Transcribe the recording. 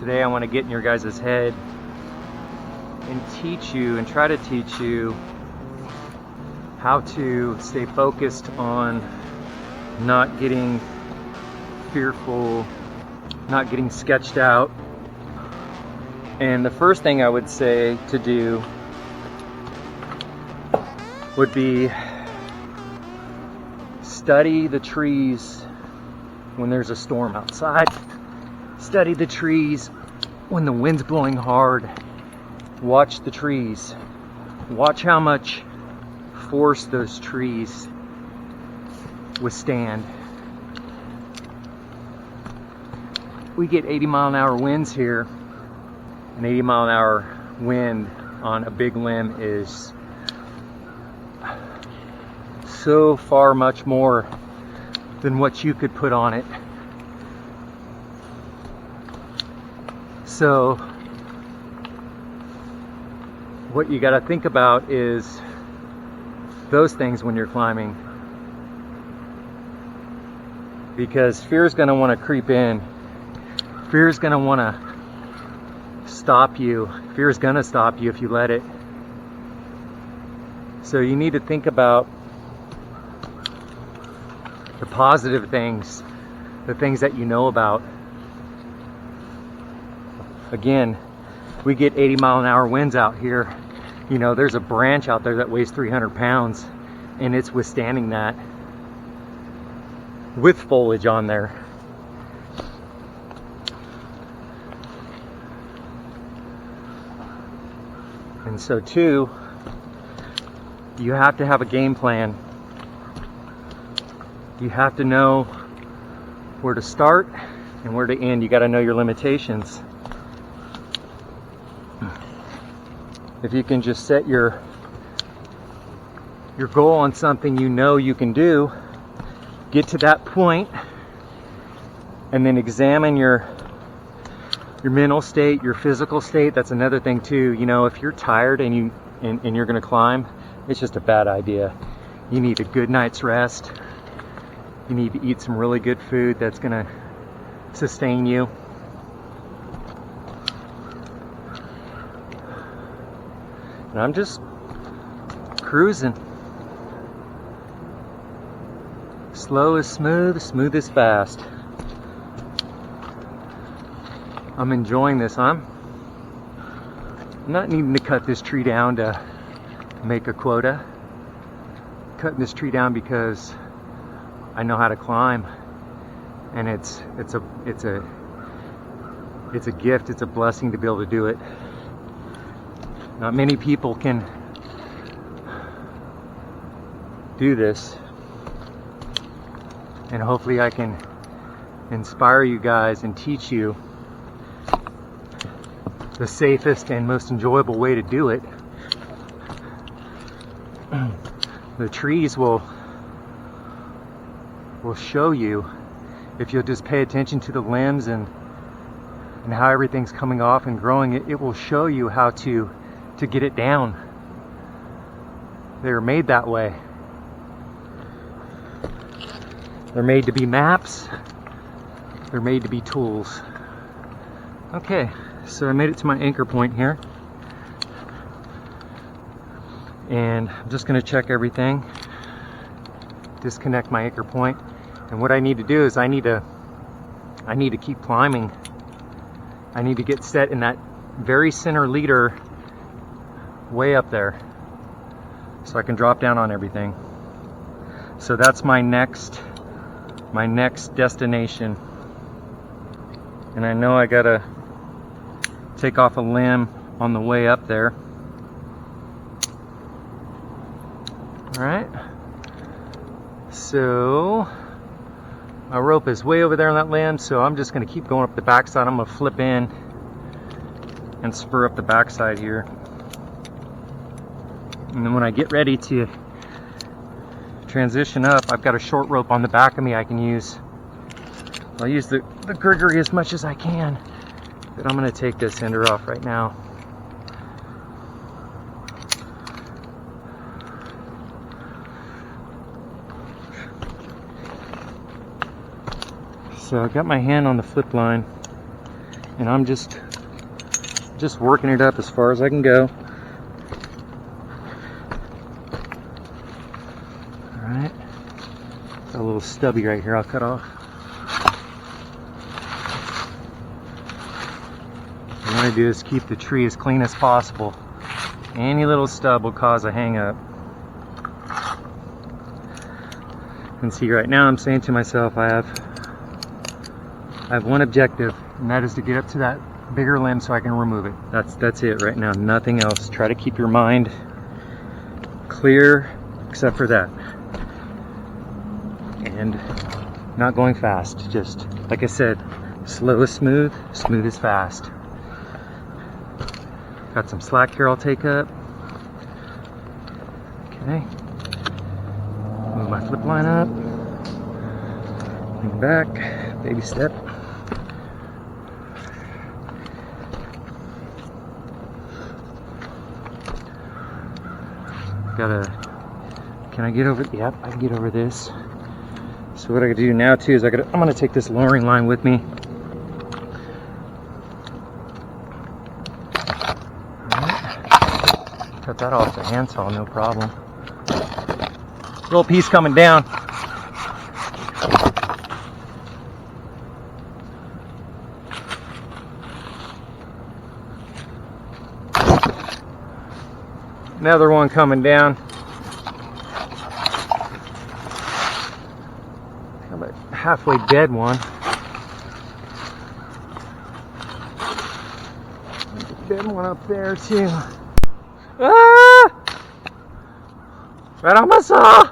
Today I want to get in your guys' head and teach you and try to teach you how to stay focused on not getting fearful, not getting sketched out. And the first thing I would say to do would be study the trees when there's a storm outside. Study the trees when the wind's blowing hard. Watch the trees. Watch how much force those trees withstand. We get 80-mile-an-hour winds here. An 80-mile-an-hour wind on a big limb is so far much more than what you could put on it. So what you got to think about is those things when you're climbing, because fear is going to want to creep in. Fear is going to want to stop you. Fear is going to stop you if you let it. So you need to think about the positive things, the things that you know about. Again, we get 80-mile-an-hour winds out here. You know, there's a branch out there that weighs 300 pounds, and it's withstanding that with foliage on there. And so too, you have to have a game plan. You have to know where to start and where to end. You got to know your limitations. If you can just set your goal on something you know you can do, get to that point, and then examine your mental state, your physical state. That's another thing too. You know, if you're tired and you're going to climb, it's just a bad idea. You need a good night's rest. You need to eat some really good food that's going to sustain you. And I'm just cruising. Slow is smooth, smooth is fast. I'm enjoying this. I'm not needing to cut this tree down to make a quota. I'm cutting this tree down because I know how to climb, and it's a gift. It's a blessing to be able to do it. Not many people can do this, and hopefully I can inspire you guys and teach you the safest and most enjoyable way to do it. The trees will show you, if you'll just pay attention to the limbs and how everything's coming off and growing. It will show you how to get it down. They're made that way. They're made to be maps. They're made to be tools. Okay, so I made it to my anchor point here, and I'm just going to check everything, disconnect my anchor point, and what I need to do is I need to keep climbing. I need to get set in that very center leader way up there so I can drop down on everything. So that's my next destination, and I know I gotta take off a limb on the way up there. Alright, so my rope is way over there on that limb, so I'm just going to keep going up the backside. I'm going to flip in and spur up the backside here. And then when I get ready to transition up, I've got a short rope on the back of me I can use. I'll use the Gregory as much as I can, but I'm going to take this ender off right now. So I've got my hand on the flip line, and I'm just working it up as far as I can go. Alright, got a little stubby right here I'll cut off. What I want to do is keep the tree as clean as possible. Any little stub will cause a hang up. And see, right now I'm saying to myself, I have one objective, and that is to get up to that bigger limb so I can remove it. That's it right now, nothing else. Try to keep your mind clear except for that. And not going fast, just like I said, slow is smooth, smooth is fast. Got some slack here I'll take up. Okay. Move my flip line up. Lean back, baby step. Can I get over? Yep, I can get over this. So what I gotta do now too is I'm gonna take this lowering line with me. Alright. Cut that off the handsaw, no problem. Little piece coming down. Another one coming down. A halfway dead one. Dead one up there too. Ah! Right on my saw.